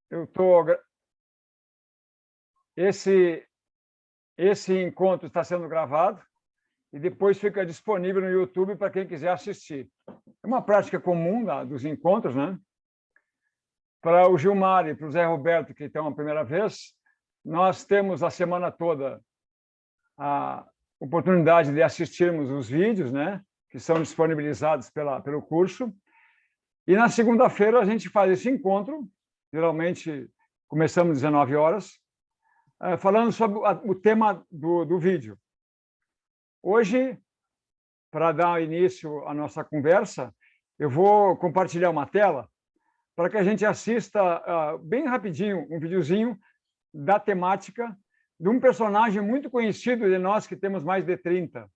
eu tô esse encontro está sendo gravado e depois fica disponível no YouTube para quem quiser assistir. É uma prática comum dos encontros, né? Para o Gilmar e para o Zé Roberto, que estão a primeira vez, nós temos a semana toda a oportunidade de assistirmos os vídeos, né? Que são disponibilizados pelo curso. E na segunda-feira a gente faz esse encontro, geralmente começamos às 19 horas, falando sobre o tema do vídeo. Hoje, para dar início à nossa conversa, eu vou compartilhar uma tela para que a gente assista bem rapidinho um videozinho da temática de um personagem muito conhecido de nós que temos mais de 30.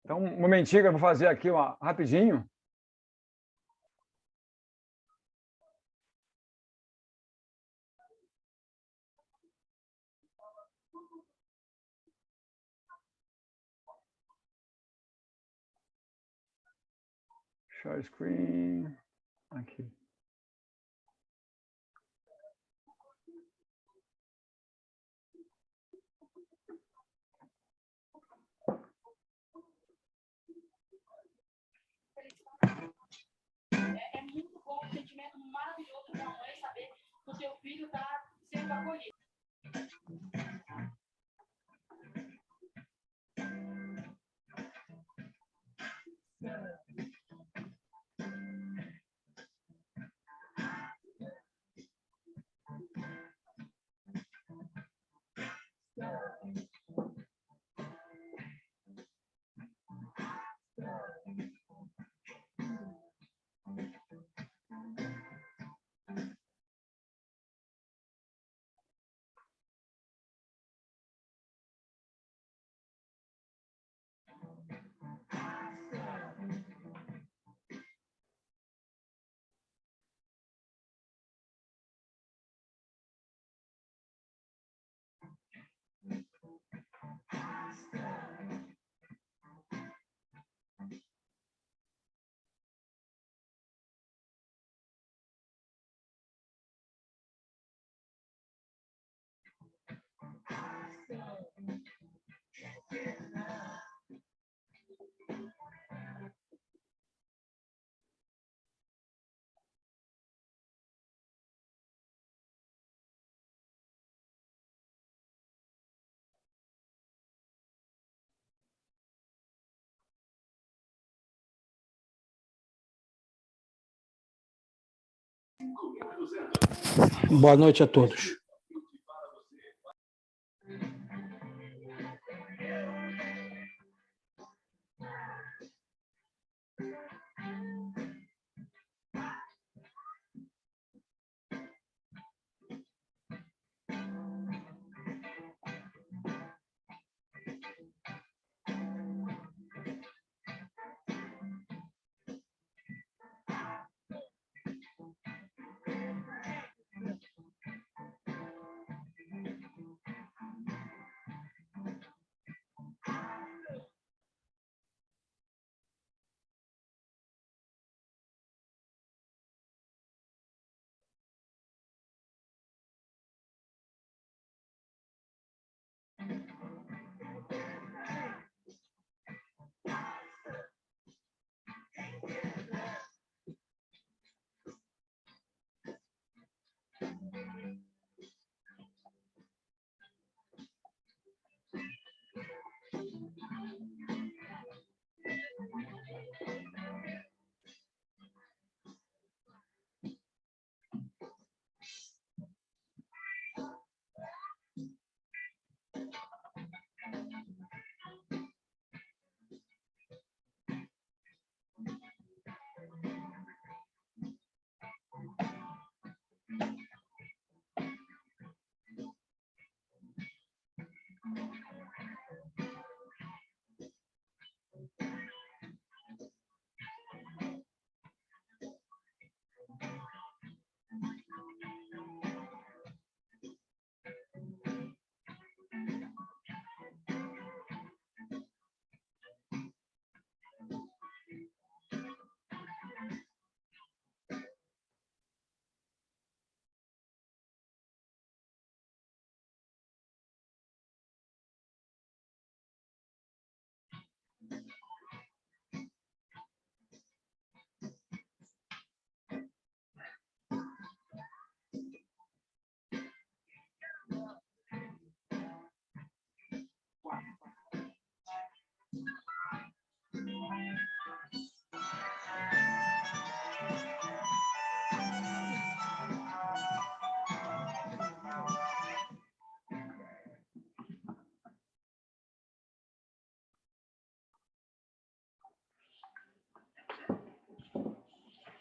Então, um momentinho, eu vou fazer aqui rapidinho. Share screen. Aqui. É muito bom, um sentimento maravilhoso da mãe saber que o seu filho está sendo acolhido. Boa noite a todos.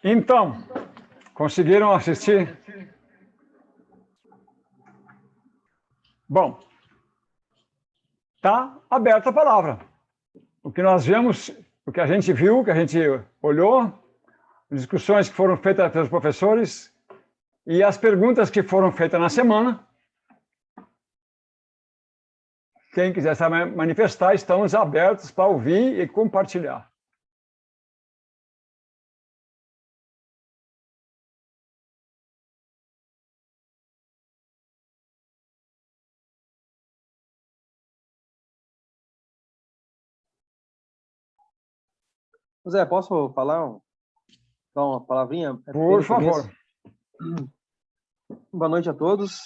Então, conseguiram assistir? Bom, está aberta a palavra. O que nós vemos, o que a gente viu, o que a gente olhou, discussões que foram feitas pelos professores e as perguntas que foram feitas na semana. Quem quiser se manifestar, estamos abertos para ouvir e compartilhar. José, posso falar? Dar uma palavrinha? Por favor. Boa noite a todos.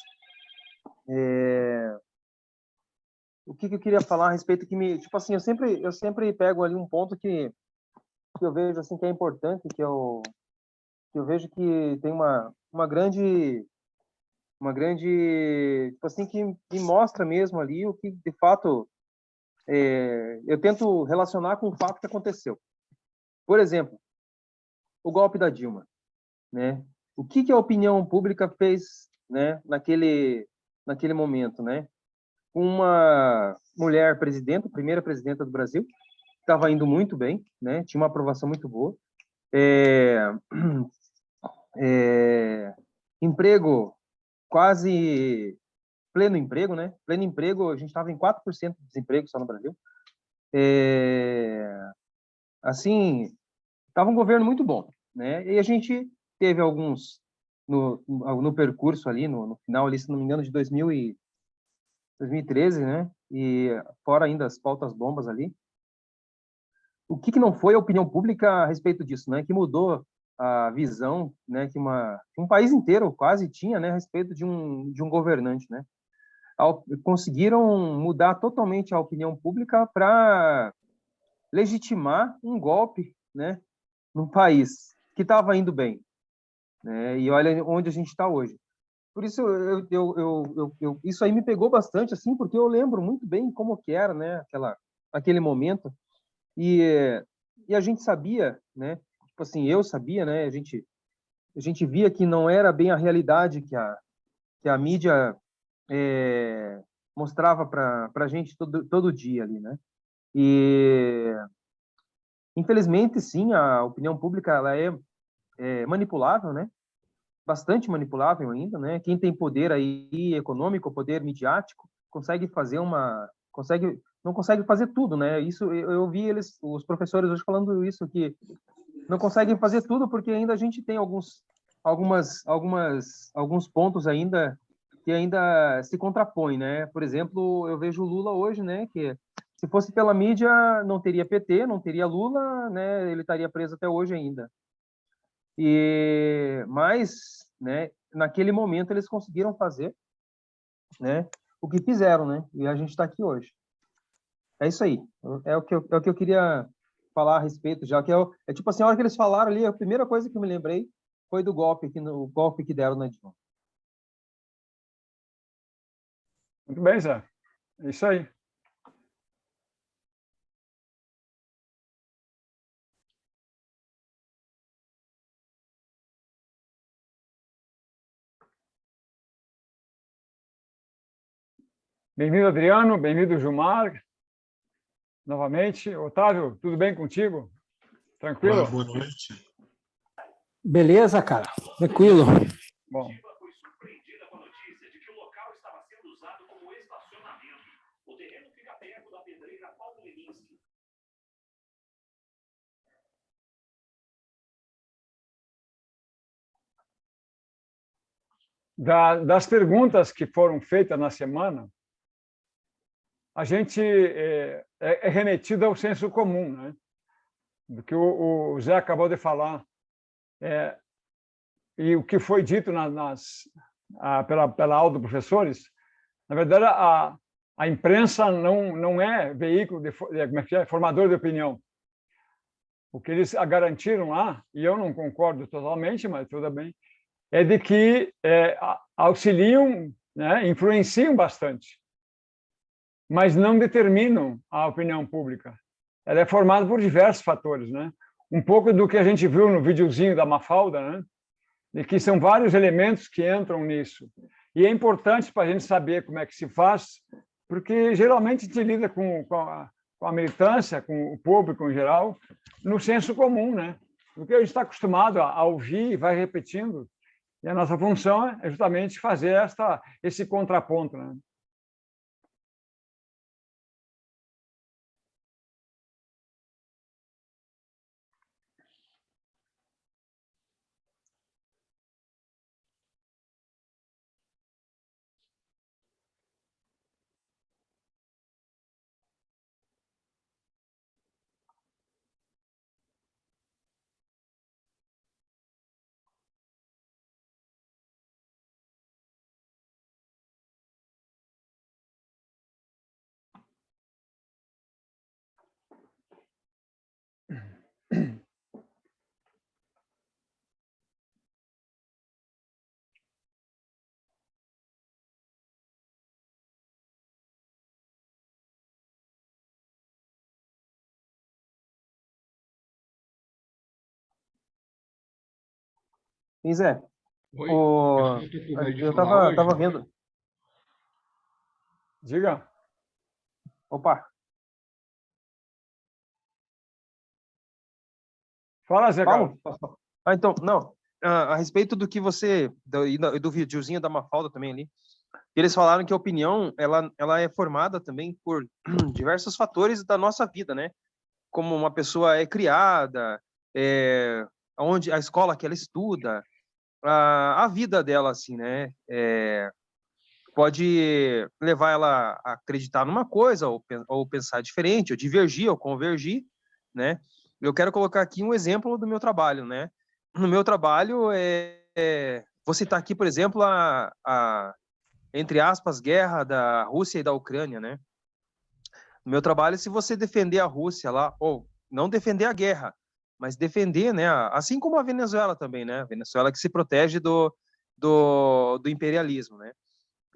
O que eu queria falar a respeito que tipo assim, eu sempre pego ali um ponto que eu vejo assim que é importante, que eu vejo que tem uma grande tipo assim que me mostra mesmo ali o que de fato eu tento relacionar com o fato que aconteceu. Por exemplo, o golpe da Dilma, né? O que a opinião pública fez, né, naquele momento, né? Uma mulher presidenta, primeira presidenta do Brasil, estava indo muito bem, né? Tinha uma aprovação muito boa. Emprego quase pleno emprego, né? Pleno emprego, a gente estava em 4% de desemprego só no Brasil. Assim, estava um governo muito bom, né? E a gente teve alguns no percurso ali, no final ali, se não me engano, de 2013, né? E fora ainda as pautas bombas ali. O que não foi a opinião pública a respeito disso, né? Que mudou a visão, né? Que um país inteiro quase tinha, né? A respeito de um governante, né? Conseguiram mudar totalmente a opinião pública para legitimar um golpe, né? Num país que estava indo bem, né? E olha onde a gente está hoje. Por isso isso aí me pegou bastante, assim, porque eu lembro muito bem como que era, né? Aquele momento e a gente sabia, né? Tipo assim, eu sabia, né? A gente via que não era bem a realidade que a mídia mostrava para a gente todo dia ali, né? E infelizmente, sim, a opinião pública ela é manipulável, né? Bastante manipulável ainda, né? Quem tem poder aí econômico, poder midiático, não consegue fazer tudo, né? Isso eu vi os professores hoje falando isso, que não conseguem fazer tudo porque ainda a gente tem alguns pontos ainda que ainda se contrapõem, né? Por exemplo, eu vejo o Lula hoje, né? Que se fosse pela mídia não teria PT, não teria Lula, né? Ele estaria preso até hoje ainda. Mas, né? Naquele momento eles conseguiram fazer, né? O que fizeram, né? E a gente está aqui hoje. É isso aí. É o que eu queria falar a respeito já, que é tipo assim, a hora que eles falaram ali, a primeira coisa que eu me lembrei foi do golpe que deram na Dilma. Muito bem, Zé. É isso aí. Bem-vindo, Adriano. Bem-vindo, Gilmar. Novamente. Otávio, tudo bem contigo? Tranquilo? Boa noite. Beleza, cara. Tranquilo. Bom. Foi surpreendida com a notícia de que o local estava sendo usado como estacionamento. O terreno fica perto da pedreira Paulo Leminski. Das perguntas que foram feitas na semana, a gente é remetido ao senso comum, né? Do que o Zé acabou de falar. E o que foi dito pela aula dos professores, na verdade, a imprensa não é veículo formador de opinião. O que eles garantiram lá, e eu não concordo totalmente, mas tudo bem, é de que auxiliam, né, influenciam bastante, mas não determinam a opinião pública. Ela é formada por diversos fatores, né? um pouco do que a gente viu no videozinho da Mafalda, né? E que são vários elementos que entram nisso. E é importante para a gente saber como é que se faz, porque geralmente a gente lida com a militância, com o público em geral, no senso comum, né? Porque a gente está acostumado a ouvir e vai repetindo. E a nossa função é justamente fazer esse contraponto, né? Sim, Zé, Oi, o... eu tô com medo de eu falar hoje. tava vendo... Diga. Opa, Fala, Zé Carlos. Paulo? Então, não, a respeito do que você... do videozinho da Mafalda também ali, eles falaram que a opinião, ela é formada também por diversos fatores da nossa vida, né? Como uma pessoa é criada, onde a escola que ela estuda, a vida dela, assim, né? Pode levar ela a acreditar numa coisa, ou pensar diferente, ou divergir, ou convergir, né? Eu quero colocar aqui um exemplo do meu trabalho, né? No meu trabalho, vou citar aqui, por exemplo, entre aspas, guerra da Rússia e da Ucrânia, né? No meu trabalho, se você defender a Rússia lá, ou não defender a guerra, mas defender, né? Assim como a Venezuela também, né? A Venezuela que se protege do imperialismo, né?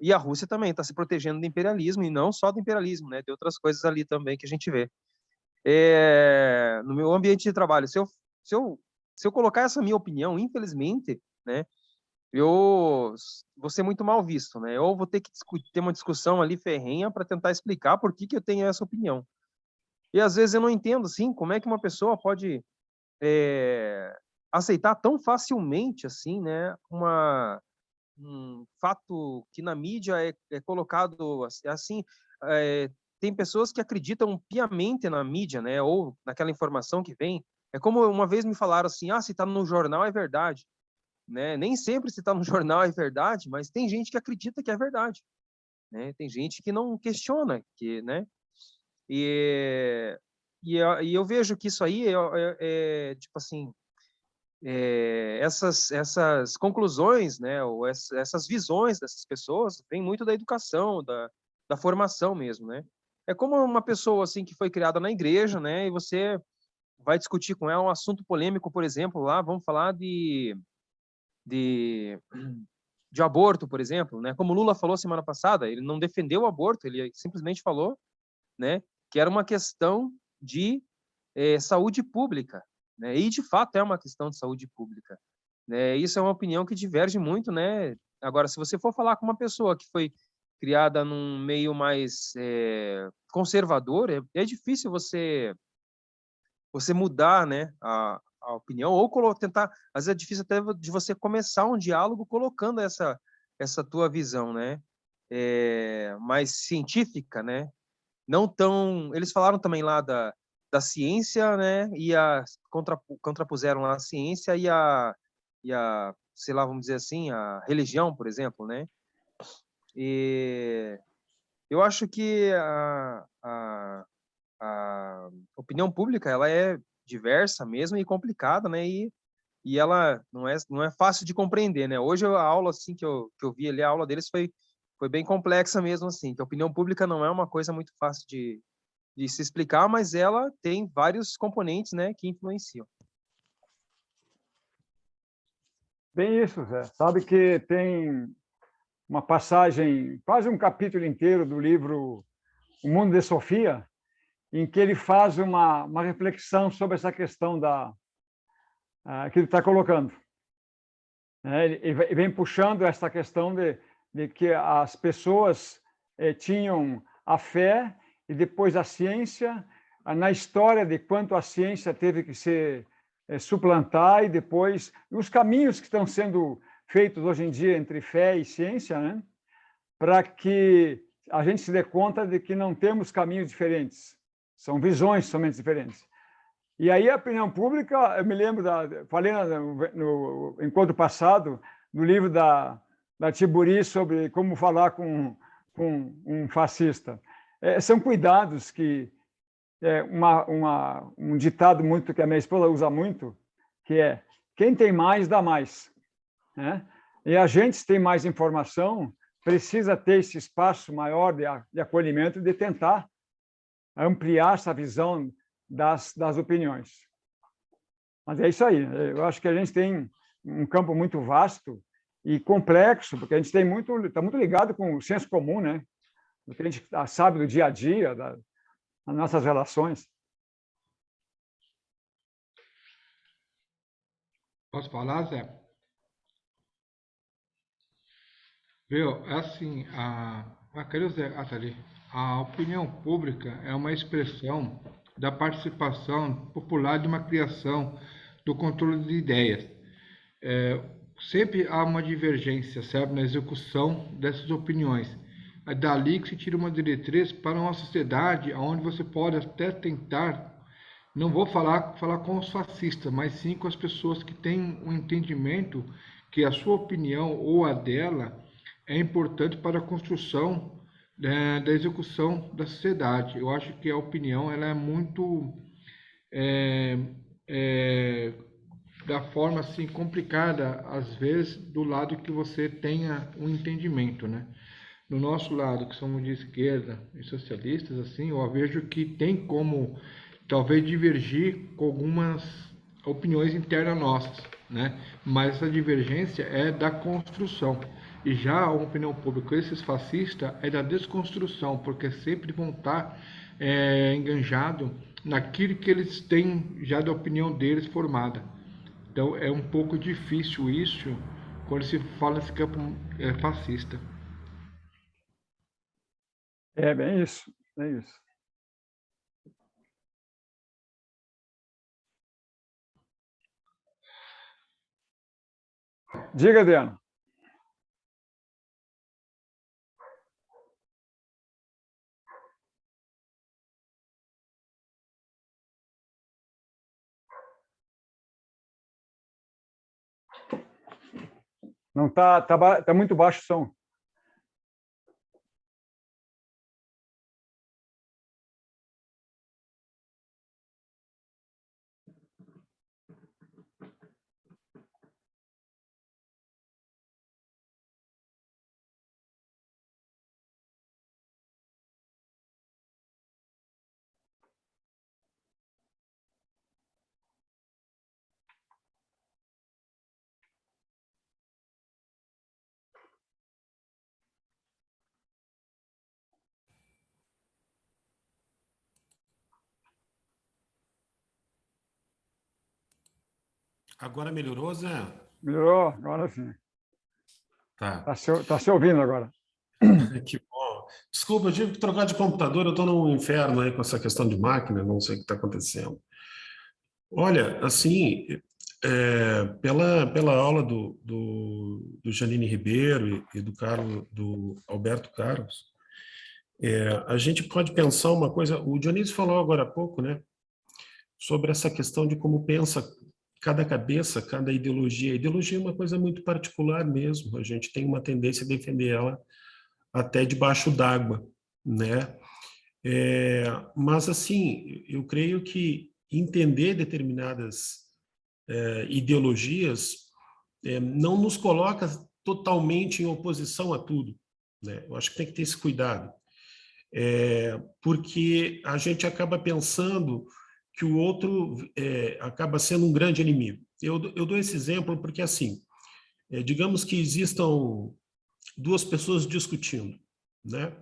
E a Rússia também está se protegendo do imperialismo, e não só do imperialismo, né? De outras coisas ali também que a gente vê. No meu ambiente de trabalho, se eu colocar essa minha opinião, infelizmente, né? Eu vou ser muito mal visto, né? Ou vou ter que ter uma discussão ali ferrenha para tentar explicar por que eu tenho essa opinião. E às vezes eu não entendo, assim, como é que uma pessoa pode aceitar tão facilmente, assim, né? Um fato que na mídia é colocado assim, tem pessoas que acreditam piamente na mídia, né, ou naquela informação que vem. É como uma vez me falaram assim, se está no jornal é verdade, né? Nem sempre se está no jornal é verdade, mas tem gente que acredita que é verdade, né? Tem gente que não questiona, né? E, e eu vejo que isso aí tipo assim, essas conclusões, né, ou essas visões dessas pessoas, vêm muito da educação, da formação mesmo, né? É como uma pessoa assim que foi criada na igreja, né, e você vai discutir com ela um assunto polêmico, por exemplo, lá vamos falar de, de aborto, por exemplo, né? Como o Lula falou semana passada, ele não defendeu o aborto, ele simplesmente falou, né, que era uma questão de saúde pública, né? E de fato é uma questão de saúde pública, né? Isso é uma opinião que diverge muito, né? Agora, se você for falar com uma pessoa que foi criada num meio mais conservador, é difícil você mudar, né, a opinião, ou tentar, às vezes é difícil até de você começar um diálogo colocando essa tua visão, né, mais científica, né, não tão... Eles falaram também lá da ciência, né, e contrapuseram lá a ciência sei lá, vamos dizer assim, a religião, por exemplo, né, e eu acho que a opinião pública, ela é diversa mesmo e complicada, né, e ela não é fácil de compreender, né. Hoje a aula assim que eu vi ali, a aula deles foi bem complexa mesmo, assim, que a opinião pública não é uma coisa muito fácil de se explicar, mas ela tem vários componentes, né, que influenciam. Bem isso, Zé. Sabe que tem uma passagem, quase um capítulo inteiro do livro O Mundo de Sofia, em que ele faz uma reflexão sobre essa questão que ele está colocando. Ele vem puxando essa questão de que as pessoas tinham a fé e depois a ciência, na história de quanto a ciência teve que se suplantar e depois os caminhos que estão sendo feitos hoje em dia entre fé e ciência, né? Para que a gente se dê conta de que não temos caminhos diferentes, são visões somente diferentes. E aí a opinião pública, eu me lembro, falei no encontro passado, no livro da Tiburi sobre como falar com um fascista. São cuidados que, um ditado muito que a minha esposa usa muito, que é, quem tem mais, dá mais. Né? E a gente, se tem mais informação, precisa ter esse espaço maior de acolhimento e de tentar ampliar essa visão das opiniões. Mas é isso aí. Eu acho que a gente tem um campo muito vasto e complexo, porque a gente está muito ligado com o senso comum, né? O que a gente sabe do dia a dia, das nossas relações. Posso falar, Zé? Viu, assim, cadê o Zé? Tá ali. A opinião pública é uma expressão da participação popular de uma criação do controle de ideias. Sempre há uma divergência, sabe, na execução dessas opiniões. É dali que se tira uma diretriz para uma sociedade onde você pode até tentar, não vou falar com os fascistas, mas sim com as pessoas que têm um entendimento que a sua opinião ou a dela é importante para a construção da execução da sociedade. Eu acho que a opinião ela é muito da forma assim complicada, às vezes, do lado que você tenha um entendimento, né? No nosso lado, que somos de esquerda e socialistas, assim, eu vejo que tem como talvez divergir com algumas opiniões internas nossas, né? Mas essa divergência é da construção. E já a opinião pública, esses fascistas, é da desconstrução, porque sempre vão estar enganjados naquilo que eles têm já da opinião deles formada. Então é um pouco difícil isso quando se fala nesse campo fascista. É bem isso, é isso. Diga, Adriano. Não tá muito baixo o som. Agora melhorou, Zé? Melhorou? Agora sim. Tá. Tá se ouvindo agora. Que bom. Desculpa, eu tive que trocar de computador, eu estou num inferno aí com essa questão de máquina, não sei o que está acontecendo. Olha, assim, pela aula do Janine Ribeiro e do Alberto Carlos, a gente pode pensar uma coisa, o Dionísio falou agora há pouco, né, sobre essa questão de como pensa cada cabeça, cada ideologia. A ideologia é uma coisa muito particular mesmo, a gente tem uma tendência a defender ela até debaixo d'água, né? Mas, assim, eu creio que entender determinadas ideologias não nos coloca totalmente em oposição a tudo, né? Eu acho que tem que ter esse cuidado, porque a gente acaba pensando que o outro acaba sendo um grande inimigo. Eu dou esse exemplo porque, assim, digamos que existam duas pessoas discutindo, né?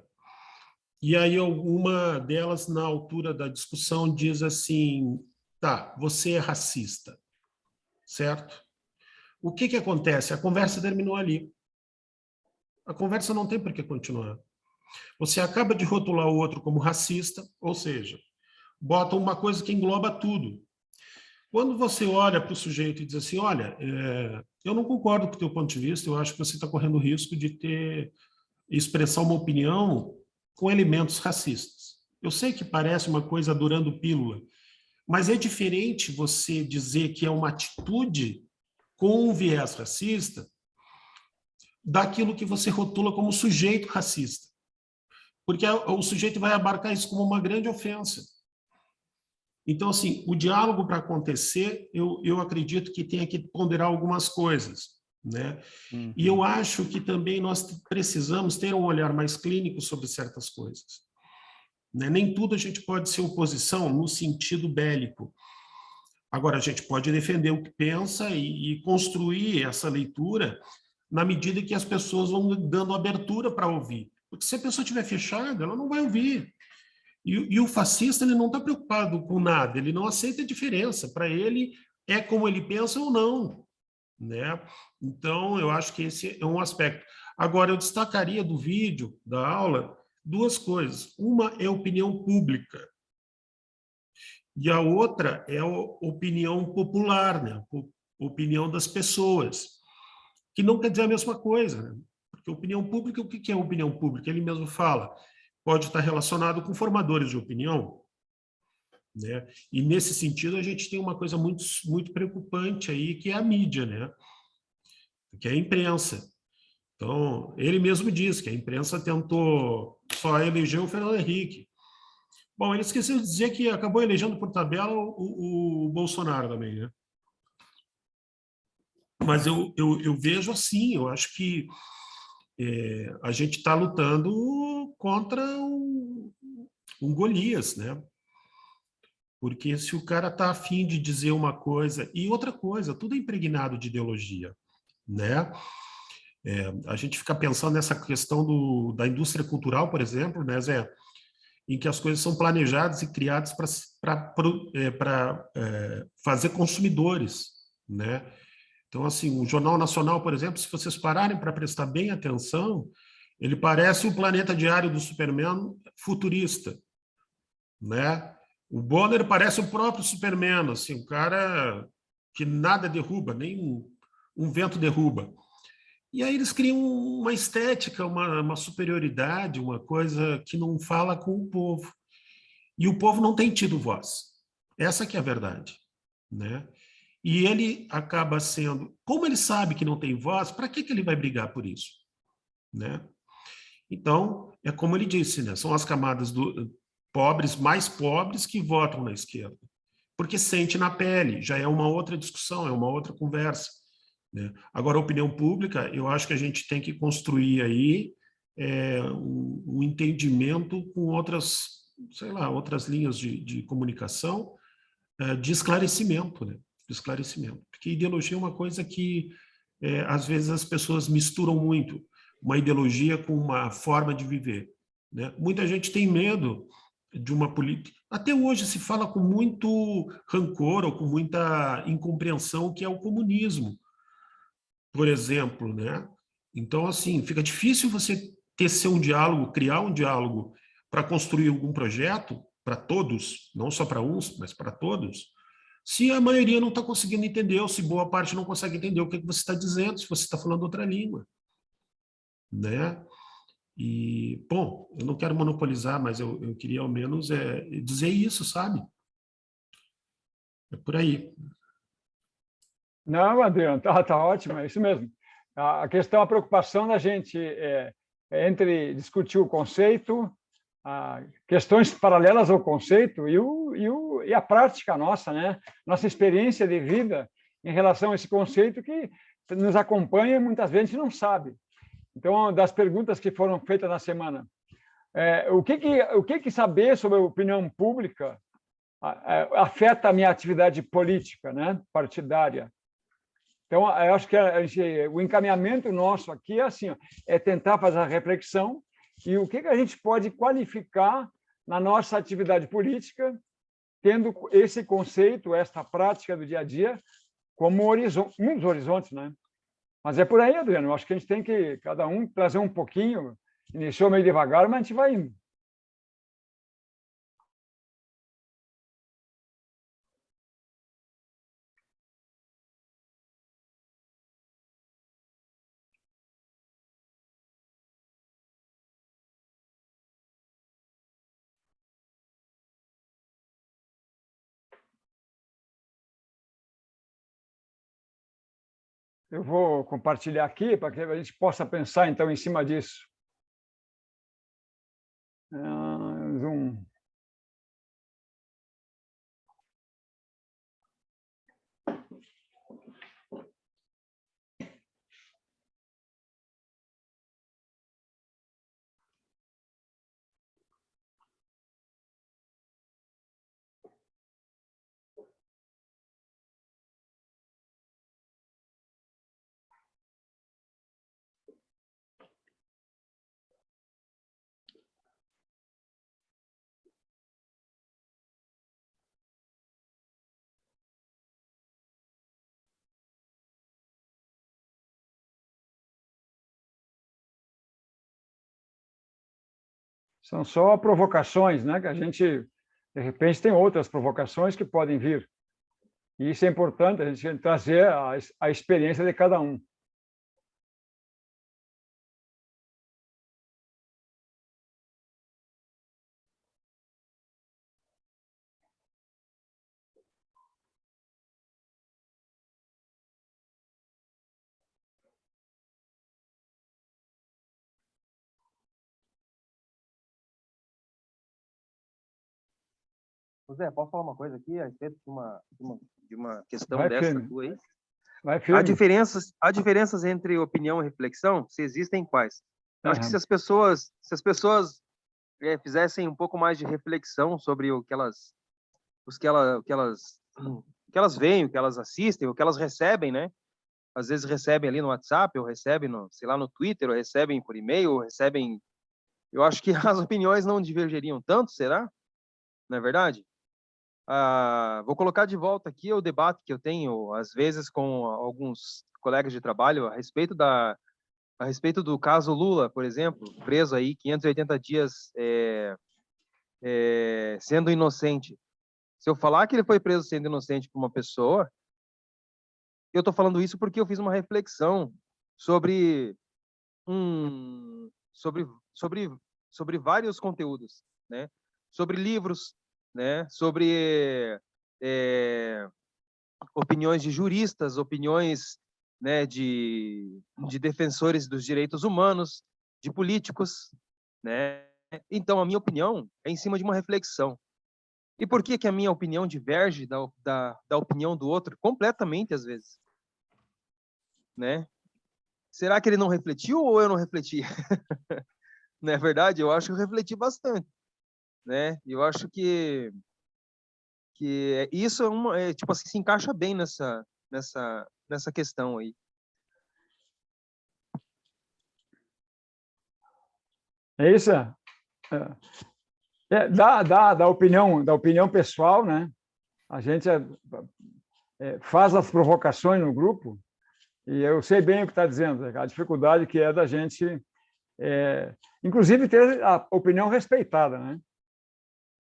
E aí uma delas, na altura da discussão, diz assim, tá, você é racista. certo? O que acontece? A conversa terminou ali. A conversa não tem por que continuar. Você acaba de rotular o outro como racista, ou seja, bota uma coisa que engloba tudo. Quando você olha para o sujeito e diz assim, olha, eu não concordo com o teu ponto de vista, eu acho que você está correndo o risco de expressar uma opinião com elementos racistas. Eu sei que parece uma coisa durando pílula, mas é diferente você dizer que é uma atitude com um viés racista daquilo que você rotula como sujeito racista. Porque o sujeito vai abarcar isso como uma grande ofensa. Então, assim, o diálogo para acontecer, eu acredito que tenha que ponderar algumas coisas, né? Uhum. E eu acho que também nós precisamos ter um olhar mais clínico sobre certas coisas, né? Nem tudo a gente pode ser oposição no sentido bélico. Agora, a gente pode defender o que pensa e construir essa leitura na medida que as pessoas vão dando abertura para ouvir. Porque se a pessoa estiver fechada, ela não vai ouvir. E o fascista, ele não está preocupado com nada, ele não aceita a diferença. Para ele, é como ele pensa ou não, né? Então, eu acho que esse é um aspecto. Agora, eu destacaria do vídeo, da aula, duas coisas. Uma é a opinião pública. E a outra é a opinião popular, né? A opinião das pessoas, que não quer dizer a mesma coisa, né? Porque opinião pública, o que é opinião pública? Ele mesmo fala, pode estar relacionado com formadores de opinião, né? E nesse sentido a gente tem uma coisa muito, muito preocupante aí, que é a mídia, né? Que é a imprensa. Então, ele mesmo diz que a imprensa tentou só eleger o Fernando Henrique. Bom, ele esqueceu de dizer que acabou elegendo por tabela o Bolsonaro também, né? Mas eu vejo assim, eu acho que a gente está lutando contra um Golias, né? Porque se o cara está afim de dizer uma coisa... E outra coisa, tudo é impregnado de ideologia, né? A gente fica pensando nessa questão da indústria cultural, por exemplo, né, Zé? Em que as coisas são planejadas e criadas para fazer consumidores, né? Então, assim, o Jornal Nacional, por exemplo, se vocês pararem para prestar bem atenção, ele parece o Planeta Diário do Superman futurista, né? O Bonner parece o próprio Superman, assim, um cara que nada derruba, nem um vento derruba. E aí eles criam uma estética, uma superioridade, uma coisa que não fala com o povo. E o povo não tem tido voz. Essa que é a verdade, né? E ele acaba sendo... Como ele sabe que não tem voz, para que ele vai brigar por isso, né? Então, é como ele disse, né? São as camadas pobres, mais pobres, que votam na esquerda. Porque sente na pele, já é uma outra discussão, é uma outra conversa, né? Agora, a opinião pública, eu acho que a gente tem que construir aí um entendimento com outras, sei lá, outras linhas de comunicação, de esclarecimento, né? De esclarecimento. Porque ideologia é uma coisa que, às vezes, as pessoas misturam muito uma ideologia com uma forma de viver, né? Muita gente tem medo de uma política. Até hoje se fala com muito rancor ou com muita incompreensão que é o comunismo, por exemplo, né? Então, assim, fica difícil você tecer um diálogo, criar um diálogo para construir algum projeto para todos, não só para uns, mas para todos, se a maioria não está conseguindo entender, ou se boa parte não consegue entender o que você está dizendo, se você está falando outra língua, né? E, bom, eu não quero monopolizar, mas eu queria ao menos dizer isso, sabe? É por aí. Não, Adriano, tá ótimo, é isso mesmo. A questão, a preocupação da gente entre discutir o conceito, questões paralelas ao conceito e a prática nossa, né? Nossa experiência de vida em relação a esse conceito que nos acompanha e muitas vezes a gente não sabe. Então, das perguntas que foram feitas na semana, o que saber sobre a opinião pública afeta a minha atividade política, né? Partidária? Então, eu acho que o encaminhamento nosso aqui é assim, é tentar fazer a reflexão e o que a gente pode qualificar na nossa atividade política, tendo esse conceito, esta prática do dia a dia, como um dos horizontes, né? Mas é por aí, Adriano. Eu acho que a gente tem que, cada um, trazer um pouquinho. Iniciou meio devagar, mas a gente vai indo. Eu vou compartilhar aqui para que a gente possa pensar, então, em cima disso. Zoom. São só provocações, né? Que a gente, de repente, tem outras provocações que podem vir. E isso é importante, a gente trazer a experiência de cada um. José, posso falar uma coisa aqui a respeito de uma questão Vai dessa firme. tua aí? Vai firme. Há diferenças entre opinião e reflexão? Se existem, quais? Eu acho que Aham. se as pessoas fizessem um pouco mais de reflexão sobre o que elas veem, o que elas assistem, o que elas recebem, né? Às vezes recebem ali no WhatsApp, ou recebem no Twitter, ou recebem por e-mail, ou recebem. Eu acho que as opiniões não divergeriam tanto, será? Não é verdade? Vou colocar de volta aqui o debate que eu tenho, às vezes, com alguns colegas de trabalho a respeito do caso Lula, por exemplo, preso aí 580 dias sendo inocente. Se eu falar que ele foi preso sendo inocente por uma pessoa, eu estou falando isso porque eu fiz uma reflexão sobre sobre vários conteúdos, né? Sobre livros, né? Sobre opiniões de juristas, opiniões, né, de defensores dos direitos humanos, de políticos, né? Então, a minha opinião é em cima de uma reflexão. E por que a minha opinião diverge da opinião do outro? Completamente, às vezes. Né? Será que ele não refletiu ou eu não refleti? Não é verdade? Eu acho que eu refleti bastante. Né? Eu acho que isso tipo assim, se encaixa bem nessa questão aí. É isso? Da opinião pessoal, né? A gente faz as provocações no grupo e eu sei bem o que está dizendo, a dificuldade que é da gente, inclusive, ter a opinião respeitada, né?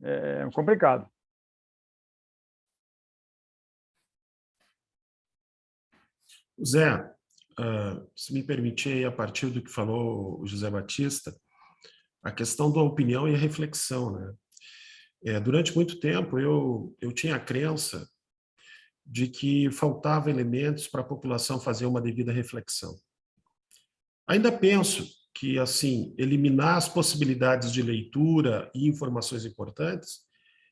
É complicado. Zé, se me permitir, a partir do que falou o José Batista, a questão da opinião e a reflexão, né? Durante muito tempo, eu tinha a crença de que faltava elementos para a população fazer uma devida reflexão. Ainda penso que, assim, eliminar as possibilidades de leitura e informações importantes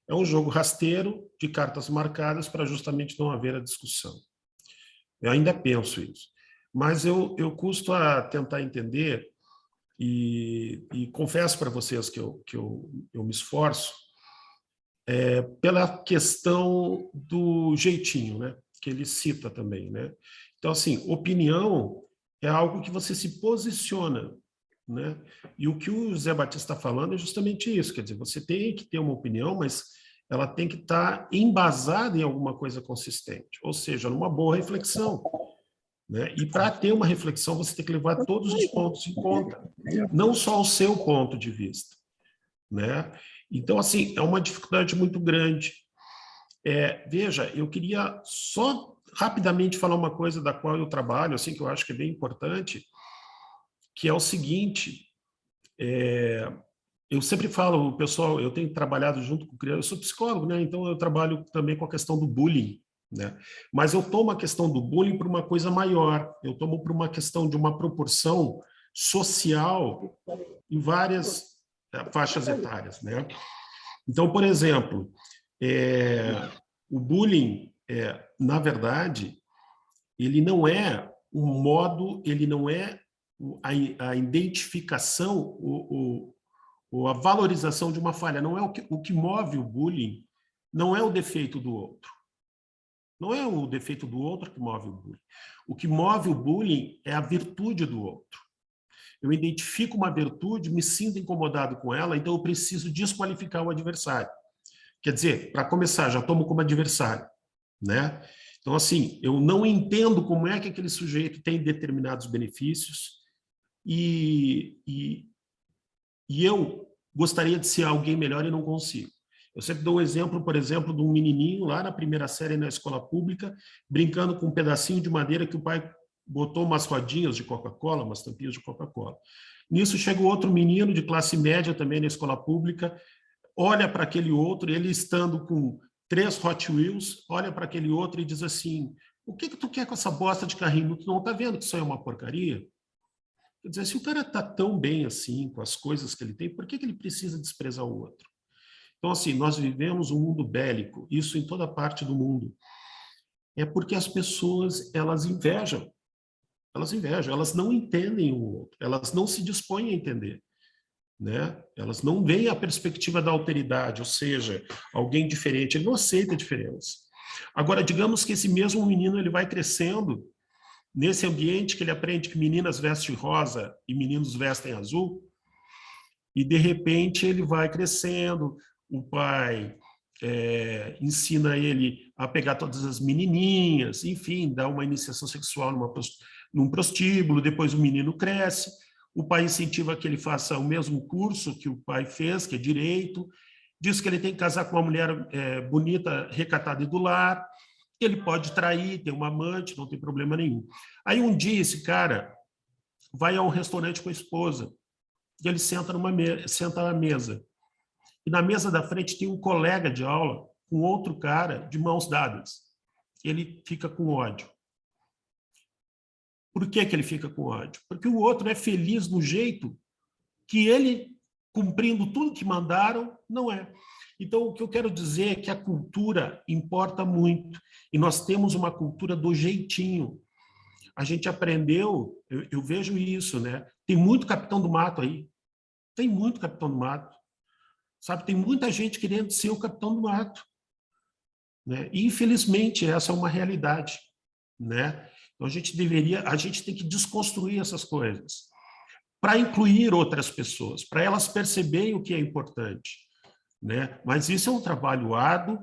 é um jogo rasteiro de cartas marcadas para justamente não haver a discussão. Eu ainda penso isso. Mas eu custo a tentar entender e confesso para vocês que eu me esforço pela questão do jeitinho, né? Que ele cita também, né? Então, assim, opinião é algo que você se posiciona, né? E o que o Zé Batista está falando é justamente isso, quer dizer, você tem que ter uma opinião, mas ela tem que estar embasada em alguma coisa consistente, ou seja, numa boa reflexão, né? E para ter uma reflexão, você tem que levar todos os pontos em conta, não só o seu ponto de vista, né? Então, assim, é uma dificuldade muito grande. Veja, eu queria só rapidamente falar uma coisa da qual eu trabalho, assim, que eu acho que é bem importante, que é o seguinte, eu sempre falo, pessoal, eu tenho trabalhado junto com crianças, eu sou psicólogo, né? Então eu trabalho também com a questão do bullying, né? Mas eu tomo a questão do bullying para uma coisa maior, eu tomo para uma questão de uma proporção social em várias faixas etárias, né? Então, por exemplo, o bullying, na verdade, ele não é um modo, ele não é a identificação, ou a valorização de uma falha. Não é o que move o bullying, não é o defeito do outro. Não é o defeito do outro que move o bullying. O que move o bullying é a virtude do outro. Eu identifico uma virtude, me sinto incomodado com ela, então eu preciso desqualificar o adversário. Quer dizer, para começar, já tomo como adversário, né? Então, assim, eu não entendo como é que aquele sujeito tem determinados benefícios e eu gostaria de ser alguém melhor e não consigo. Eu sempre dou um exemplo, por exemplo, de um menininho lá na primeira série na escola pública, brincando com um pedacinho de madeira que o pai botou umas rodinhas de Coca-Cola, umas tampinhas de Coca-Cola. Nisso chega outro menino de classe média também na escola pública, olha para aquele outro, ele estando com 3 Hot Wheels, olha para aquele outro e diz assim, o que tu quer com essa bosta de carrinho? Tu não está vendo que isso aí é uma porcaria? Quer dizer, se o cara está tão bem assim, com as coisas que ele tem, por que ele precisa desprezar o outro? Então, assim, nós vivemos um mundo bélico, isso em toda parte do mundo. É porque as pessoas, elas invejam, elas não entendem o outro, elas não se dispõem a entender, né? Elas não veem a perspectiva da alteridade, ou seja, alguém diferente, ele não aceita a diferença. Agora, digamos que esse mesmo menino ele vai crescendo nesse ambiente que ele aprende que meninas vestem rosa e meninos vestem azul, e de repente ele vai crescendo, o pai ensina ele a pegar todas as menininhas, enfim, dá uma iniciação sexual num prostíbulo, depois o menino cresce, o pai incentiva que ele faça o mesmo curso que o pai fez, que é direito, diz que ele tem que casar com uma mulher bonita, recatada e do lar, ele pode trair, ter uma amante, não tem problema nenhum. Aí um dia esse cara vai a um restaurante com a esposa e ele senta à mesa. E na mesa da frente tem um colega de aula com outro cara de mãos dadas. Ele fica com ódio. Por que ele fica com ódio? Porque o outro é feliz no jeito que ele, cumprindo tudo que mandaram, não é. Então, o que eu quero dizer é que a cultura importa muito. E nós temos uma cultura do jeitinho. A gente aprendeu, eu vejo isso, né? Tem muito capitão do mato aí. Tem muito capitão do mato. Sabe? Tem muita gente querendo ser o capitão do mato, né? E, infelizmente, essa é uma realidade, né? Então, a gente tem que desconstruir essas coisas para incluir outras pessoas, para elas perceberem o que é importante, né? Mas isso é um trabalho árduo,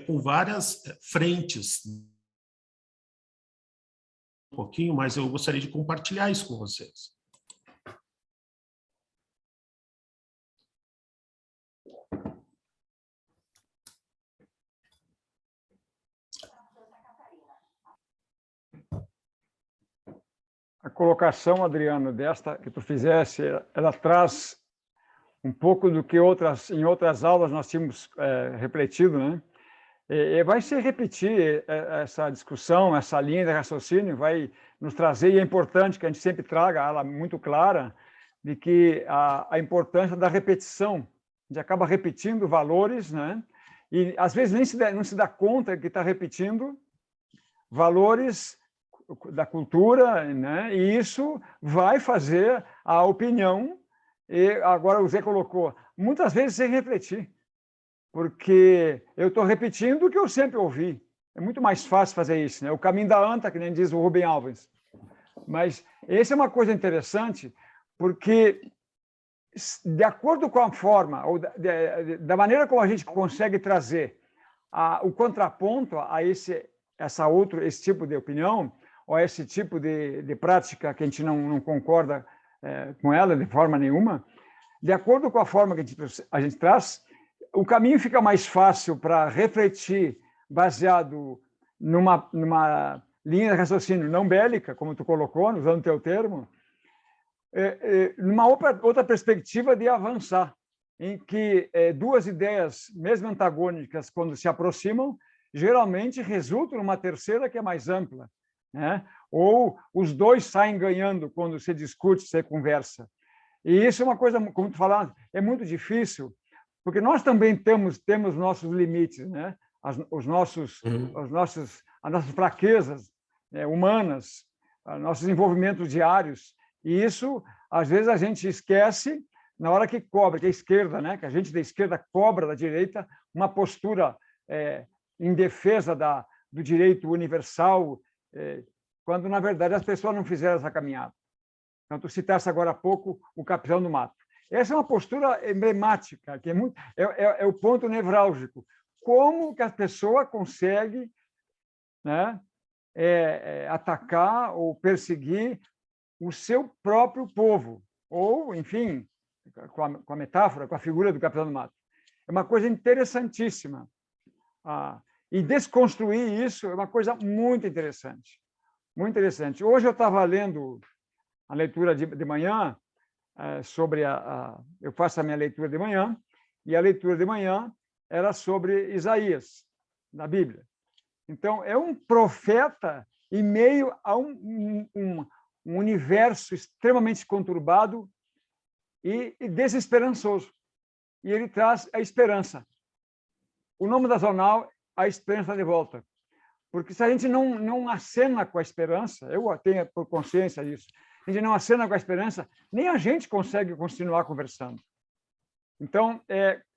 com várias frentes. Um pouquinho, mas eu gostaria de compartilhar isso com vocês. A colocação, Adriano, desta que tu fizesse, ela traz um pouco do que em outras aulas nós tínhamos refletido, né? E vai se repetir essa discussão, essa linha de raciocínio, vai nos trazer, e é importante que a gente sempre traga ela muito clara, de que a importância da repetição. A gente acaba repetindo valores, né? E às vezes não se dá conta que está repetindo valores da cultura, né? E isso vai fazer a opinião, e agora o Zé colocou, muitas vezes sem refletir, porque eu estou repetindo o que eu sempre ouvi. É muito mais fácil fazer isso, né? O caminho da anta, que nem diz o Rubem Alves. Mas essa é uma coisa interessante, porque de acordo com a forma, ou da maneira como a gente consegue trazer o contraponto a esse tipo de opinião, ou esse tipo de prática que a gente não concorda com ela de forma nenhuma, de acordo com a forma que a gente traz, o caminho fica mais fácil para refletir baseado numa linha de raciocínio não bélica, como tu colocou, usando o teu termo, numa outra perspectiva de avançar, em que duas ideias, mesmo antagônicas, quando se aproximam, geralmente resultam numa terceira que é mais ampla, né? Ou os dois saem ganhando quando se discute, se conversa. E isso é uma coisa, como tu falaste, é muito difícil, porque nós também temos nossos limites, né? As nossas fraquezas humanas, nossos envolvimentos diários. E isso, às vezes, a gente esquece na hora que cobra, que é a esquerda, né? Que a gente da esquerda cobra da direita uma postura em defesa do direito universal, quando, na verdade, as pessoas não fizeram essa caminhada. Então, tu citaste agora há pouco o Capitão do Mato. Essa é uma postura emblemática, que é o ponto nevrálgico. Como que a pessoa consegue, né, atacar ou perseguir o seu próprio povo, ou, enfim, com a metáfora, com a figura do Capitão do Mato. É uma coisa interessantíssima. E desconstruir isso é uma coisa muito interessante. Muito interessante. Hoje eu estava lendo a leitura de manhã, eu faço a minha leitura de manhã, e a leitura de manhã era sobre Isaías, na Bíblia. Então, é um profeta em meio a um universo extremamente conturbado e desesperançoso. E ele traz a esperança. O nome da jornal, A Esperança de Volta. Porque se a gente não acena com a esperança, eu tenho por consciência disso, a gente não acena com a esperança, nem a gente consegue continuar conversando. Então,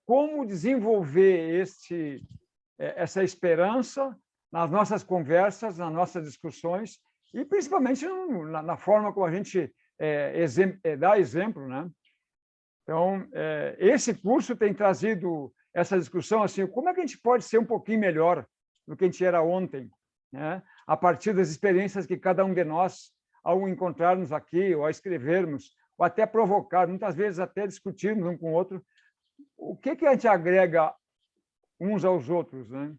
como desenvolver essa esperança nas nossas conversas, nas nossas discussões, e principalmente na forma como a gente dá exemplo, né? Então, esse curso tem trazido essa discussão assim, como é que a gente pode ser um pouquinho melhor do que a gente era ontem, né? A partir das experiências que cada um de nós, ao encontrarmos aqui, ou a escrevermos, ou até provocar, muitas vezes até discutirmos um com o outro, o que a gente agrega uns aos outros, né?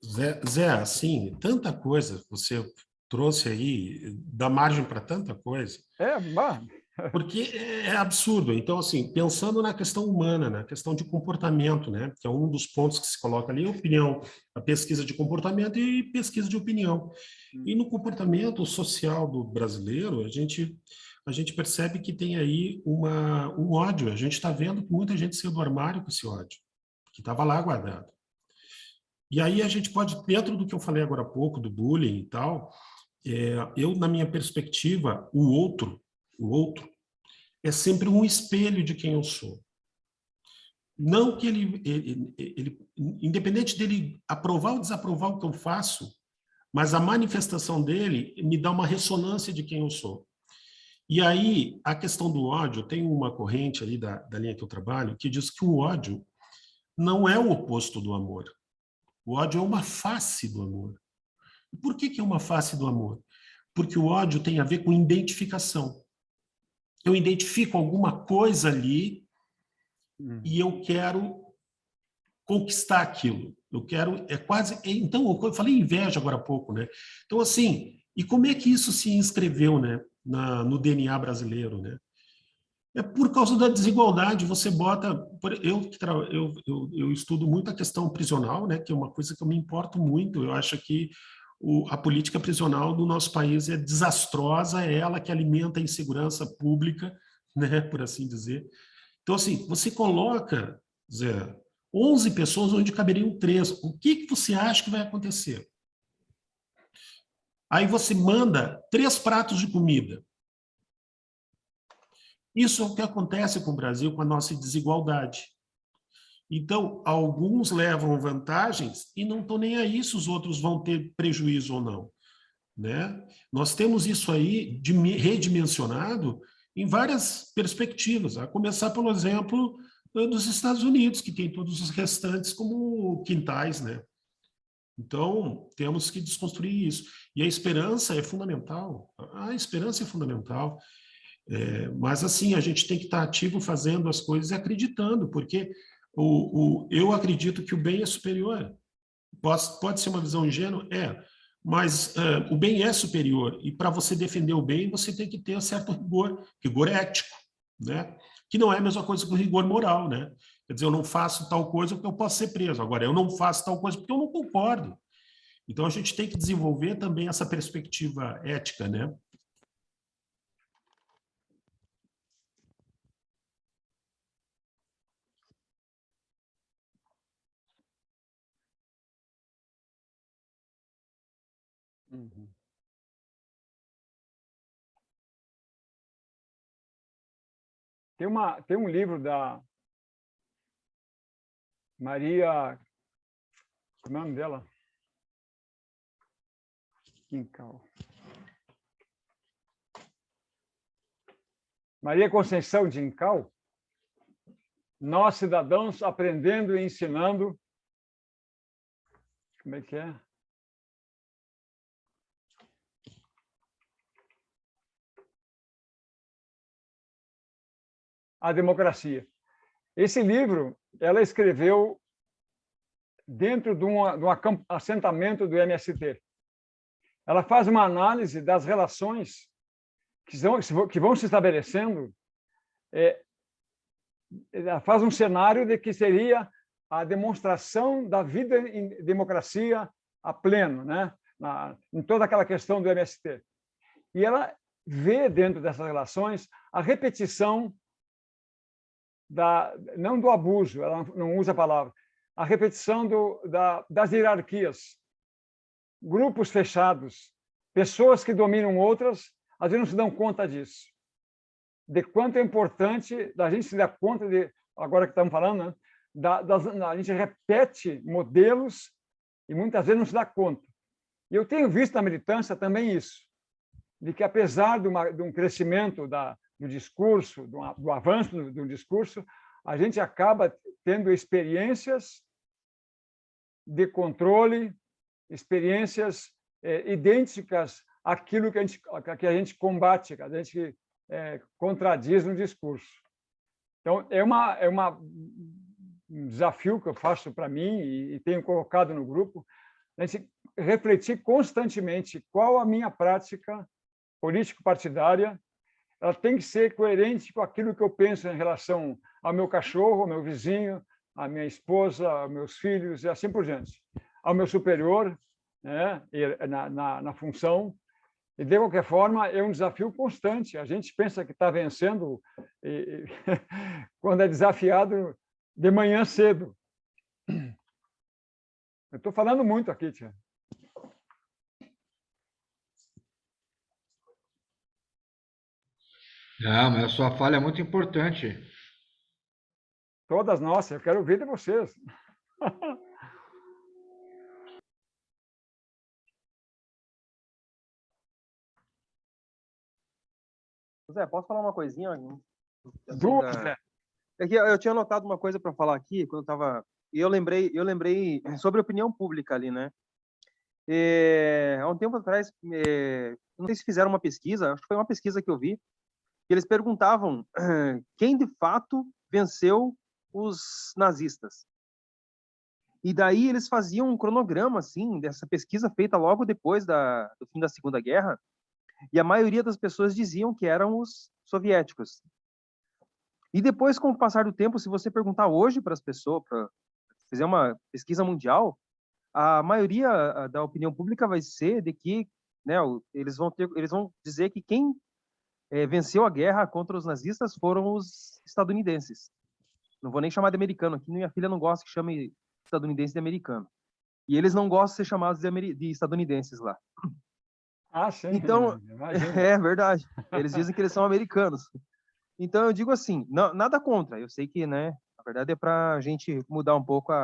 Zé, assim, tanta coisa você trouxe aí, dá margem para tanta coisa. Porque é absurdo. Então, assim, pensando na questão humana, na questão de comportamento, né, que é um dos pontos que se coloca ali, a pesquisa de comportamento e pesquisa de opinião. E no comportamento social do brasileiro, a gente percebe que tem aí um ódio. A gente está vendo que muita gente saiu do armário com esse ódio, que estava lá guardado. E aí a gente pode, dentro do que eu falei agora há pouco, do bullying e tal, eu, na minha perspectiva, o outro é sempre um espelho de quem eu sou. Não que ele independente dele aprovar ou desaprovar o que eu faço, mas a manifestação dele me dá uma ressonância de quem eu sou. E aí, a questão do ódio, tem uma corrente ali da linha que eu trabalho, que diz que o ódio não é o oposto do amor. O ódio é uma face do amor. E por que é uma face do amor? Porque o ódio tem a ver com identificação. Eu identifico alguma coisa ali e eu quero conquistar aquilo. Eu quero, então, eu falei inveja agora há pouco, né? Então, assim, e como é que isso se inscreveu, né, no DNA brasileiro, né? É por causa da desigualdade. Você bota... Eu estudo muito a questão prisional, né, que é uma coisa que eu me importo muito. Eu acho que a política prisional do nosso país é desastrosa, é ela que alimenta a insegurança pública, né, por assim dizer. Então, assim, você coloca, Zé, 11 pessoas onde caberiam 3. O que você acha que vai acontecer? Aí você manda 3 pratos de comida. Isso é o que acontece com o Brasil, com a nossa desigualdade. Então, alguns levam vantagens e não estão nem aí se os outros vão ter prejuízo ou não. né? Nós temos isso aí redimensionado em várias perspectivas, a começar pelo exemplo dos Estados Unidos, que tem todos os restantes como quintais, né? Então, temos que desconstruir isso. E a esperança é fundamental. A esperança é fundamental. Mas, assim, a gente tem que estar ativo fazendo as coisas e acreditando, porque eu acredito que o bem é superior. Pode ser uma visão ingênua? Mas o bem é superior. E para você defender o bem, você tem que ter um certo rigor ético, né? Que não é a mesma coisa que o rigor moral, né? Quer dizer, eu não faço tal coisa porque eu posso ser preso. Agora, eu não faço tal coisa porque eu não concordo. Então, a gente tem que desenvolver também essa perspectiva ética, né? Uhum. Tem um livro da Maria... Como é o nome dela? Quincal. Maria Conceição de Incal. Nós, cidadãos, aprendendo e ensinando... Como é que é? A democracia. Esse livro ela escreveu dentro de um assentamento do MST. Ela faz uma análise das relações que vão se estabelecendo. Ela faz um cenário de que seria a demonstração da vida em democracia a pleno, né? Em toda aquela questão do MST. E ela vê dentro dessas relações a repetição não do abuso, ela não usa a palavra, a repetição das hierarquias, grupos fechados, pessoas que dominam outras, às vezes não se dão conta disso, de quanto é importante a gente se dar conta de, agora que estamos falando, né, a gente repete modelos e muitas vezes não se dá conta. E eu tenho visto na militância também isso, de que apesar de um crescimento do discurso, do avanço do discurso, a gente acaba tendo experiências de controle, experiências idênticas àquilo que a gente combate, que a gente contradiz no discurso. Então, é um desafio que eu faço para mim e tenho colocado no grupo, a gente refletir constantemente qual a minha prática político-partidária. Ela tem que ser coerente com aquilo que eu penso em relação ao meu cachorro, ao meu vizinho, à minha esposa, aos meus filhos e assim por diante. Ao meu superior, né, na função. E, de qualquer forma, é um desafio constante. A gente pensa que está vencendo quando é desafiado de manhã cedo. Eu estou falando muito aqui, tia. Não, mas a sua fala é muito importante. Todas nossas, eu quero ouvir de vocês. Zé, posso falar uma coisinha? Assim, Duas, Zé. É que eu tinha anotado uma coisa para falar aqui quando eu estava. E eu lembrei sobre opinião pública ali, né? Há um tempo atrás, não sei se fizeram uma pesquisa, acho que foi uma pesquisa que eu vi, que eles perguntavam quem de fato venceu os nazistas. E daí eles faziam um cronograma assim dessa pesquisa feita logo depois do fim da Segunda Guerra, e a maioria das pessoas diziam que eram os soviéticos. E depois, com o passar do tempo, se você perguntar hoje para as pessoas, para fazer uma pesquisa mundial, a maioria da opinião pública vai ser de que, né, eles vão dizer que quem venceu a guerra contra os nazistas foram os estadunidenses. Não vou nem chamar de americano aqui, minha filha não gosta que chame estadunidense de americano. E eles não gostam de ser chamados de estadunidenses lá. Ah, sim. Então, é verdade. Eles dizem que eles são americanos. Então, eu digo assim, nada contra. Eu sei que, né, na verdade é para a gente mudar um pouco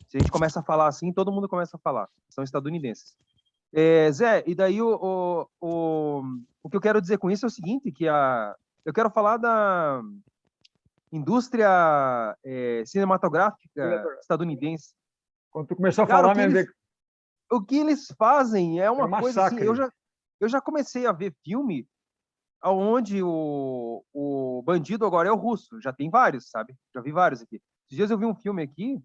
Se a gente começa a falar assim, todo mundo começa a falar. São estadunidenses. Zé, e daí o que eu quero dizer com isso é o seguinte, que eu quero falar da indústria cinematográfica estadunidense. Quando tu começou a Cara, falar, mesmo, o que eles fazem é é um uma coisa assim, massacre. eu já comecei a ver filme onde o bandido agora é o russo, já tem vários, sabe? Já vi vários aqui. Esses dias eu vi um filme aqui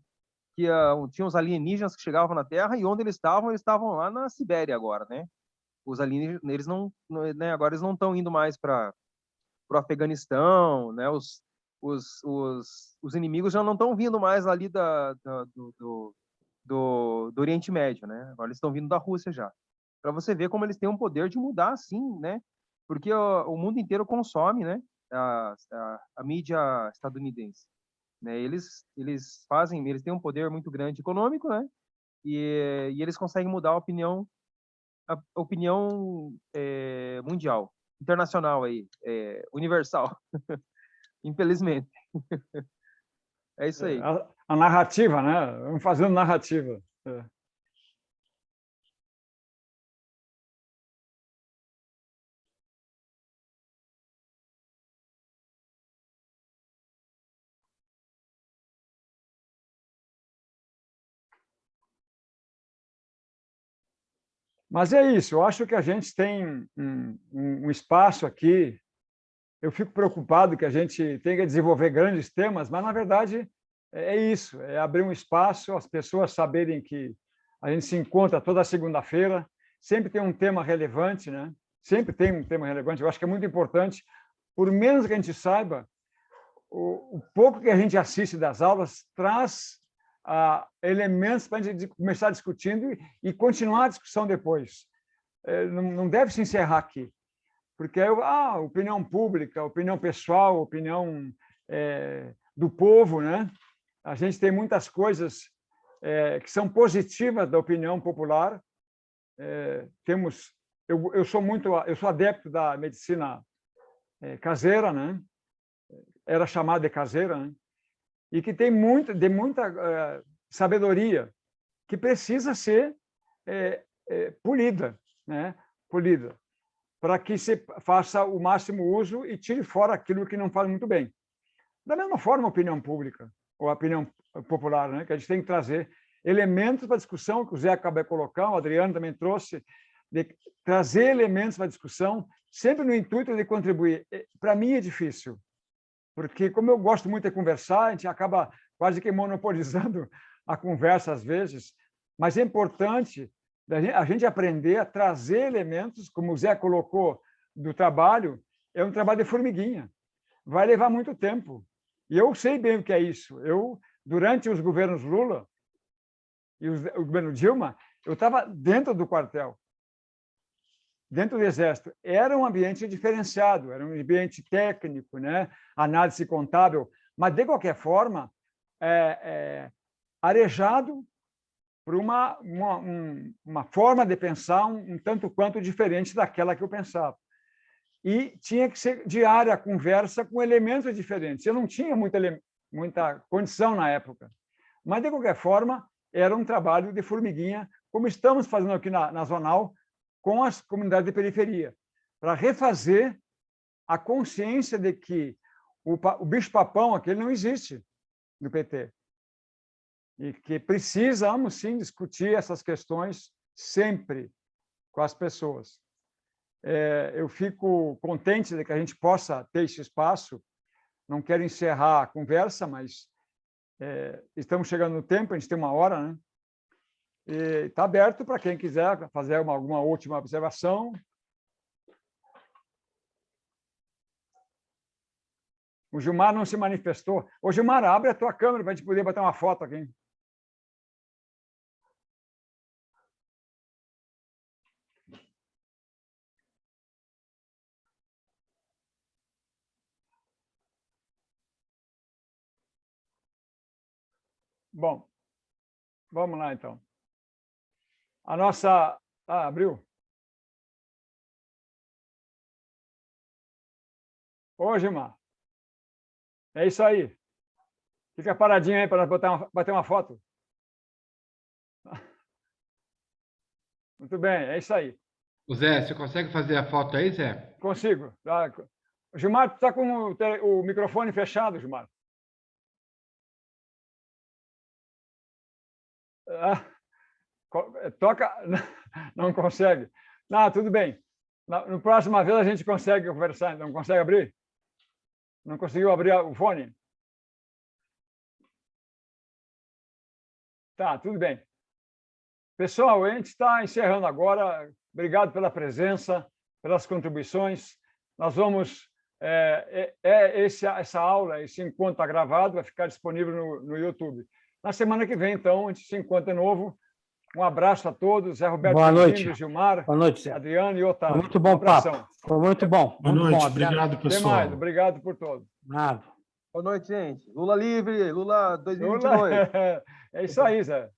que tinha uns alienígenas que chegavam na Terra e onde eles estavam lá na Sibéria agora, né? Os alienígenas, eles não, né, agora eles não estão indo mais para o Afeganistão, né? Os inimigos já não estão vindo mais ali do Oriente Médio, né? Agora eles estão vindo da Rússia já. Para você ver como eles têm um poder de mudar assim, né? Porque o mundo inteiro consome, né? A mídia estadunidense, né? Eles têm um poder muito grande econômico, né? E eles conseguem mudar a opinião mundial, internacional aí, universal, infelizmente. É isso aí. A narrativa, né? Vamos fazendo narrativa. Mas é isso, eu acho que a gente tem um espaço aqui. Eu fico preocupado que a gente tenha que desenvolver grandes temas, mas, na verdade, é isso, é abrir um espaço, as pessoas saberem que a gente se encontra toda segunda-feira, sempre tem um tema relevante, né? Sempre tem um tema relevante, eu acho que é muito importante, por menos que a gente saiba, o pouco que a gente assiste das aulas traz elementos para a gente começar discutindo e continuar a discussão depois. Não deve se encerrar aqui, porque opinião pública, opinião pessoal, opinião do povo, né? A gente tem muitas coisas que são positivas da opinião popular. Eu sou adepto da medicina caseira, né? Era chamada de caseira, né? E que tem muita sabedoria que precisa ser polida, né? Polida, para que se faça o máximo uso e tire fora aquilo que não faz muito bem. Da mesma forma, a opinião pública, ou a opinião popular, né? Que a gente tem que trazer elementos para a discussão, que o Zé acabou de colocar, o Adriano também trouxe, de trazer elementos para a discussão, sempre no intuito de contribuir. Para mim é difícil, porque como eu gosto muito de conversar, a gente acaba quase que monopolizando a conversa às vezes, mas é importante a gente aprender a trazer elementos, como o Zé colocou, do trabalho, é um trabalho de formiguinha, vai levar muito tempo. E eu sei bem o que é isso. Durante os governos Lula e o governo Dilma, eu estava dentro do quartel, dentro do Exército. Era um ambiente diferenciado, era um ambiente técnico, né? Análise contábil, mas, de qualquer forma, arejado por uma forma de pensar um tanto quanto diferente daquela que eu pensava. E tinha que ser diária a conversa com elementos diferentes. Eu não tinha muita condição na época, mas, de qualquer forma, era um trabalho de formiguinha, como estamos fazendo aqui na Zonal, com as comunidades de periferia, para refazer a consciência de que o bicho-papão aquele não existe no PT. E que precisamos, sim, discutir essas questões sempre com as pessoas. Eu fico contente de que a gente possa ter esse espaço. Não quero encerrar a conversa, mas estamos chegando no tempo, a gente tem 1 hora, né? Está aberto para quem quiser fazer alguma última observação. O Gilmar não se manifestou. Ô, Gilmar, abre a tua câmera para a gente poder bater uma foto aqui. Bom, vamos lá, então. A nossa... abriu. Ô, Gilmar. É isso aí. Fica paradinho aí para bater uma foto. Muito bem, é isso aí. O Zé, você consegue fazer a foto aí, Zé? Consigo. Tá? Gilmar, tu está com o microfone fechado, Gilmar. Toca. Não consegue. Não, tudo bem. No próxima vez a gente consegue conversar. Não consegue abrir? Não conseguiu abrir o fone? Tá, tudo bem. Pessoal, a gente está encerrando agora. Obrigado pela presença, pelas contribuições. Nós vamos... essa aula, esse encontro está gravado, vai ficar disponível no YouTube. Na semana que vem, então, a gente se encontra de novo. Um abraço a todos. Zé Roberto, Boa noite. Gilmar, Boa noite, Zé. Adriano e Otávio. Foi muito bom o papo. Foi muito bom. Boa Muito noite, bom. obrigado, Até pessoal. mais. Obrigado por todos. Nada. Boa noite, gente. Lula livre, Lula 2022. É isso aí, Zé.